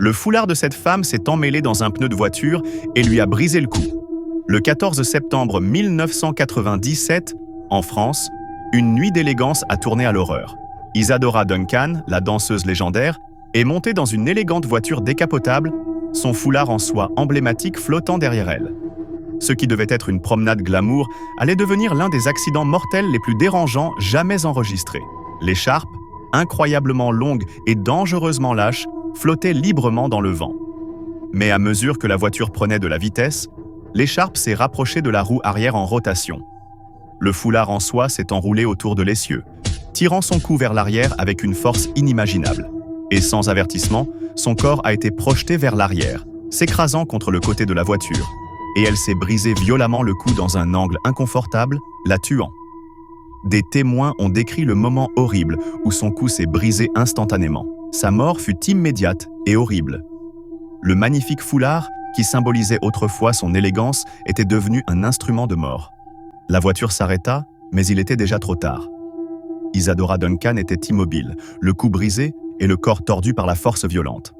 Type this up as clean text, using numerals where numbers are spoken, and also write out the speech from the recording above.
Le foulard de cette femme s'est emmêlé dans un pneu de voiture et lui a brisé le cou. Le 14 septembre 1997, en France, une nuit d'élégance a tourné à l'horreur. Isadora Duncan, la danseuse légendaire, est montée dans une élégante voiture décapotable, son foulard en soie emblématique flottant derrière elle. Ce qui devait être une promenade glamour allait devenir l'un des accidents mortels les plus dérangeants jamais enregistrés. L'écharpe, incroyablement longue et dangereusement lâche, flottait librement dans le vent. Mais à mesure que la voiture prenait de la vitesse, l'écharpe s'est rapprochée de la roue arrière en rotation. Le foulard en soie s'est enroulé autour de l'essieu, tirant son cou vers l'arrière avec une force inimaginable. Et sans avertissement, son corps a été projeté vers l'arrière, s'écrasant contre le côté de la voiture, et elle s'est brisé violemment le cou dans un angle inconfortable, la tuant. Des témoins ont décrit le moment horrible où son cou s'est brisé instantanément. Sa mort fut immédiate et horrible. Le magnifique foulard, qui symbolisait autrefois son élégance, était devenu un instrument de mort. La voiture s'arrêta, mais il était déjà trop tard. Isadora Duncan était immobile, le cou brisé et le corps tordu par la force violente.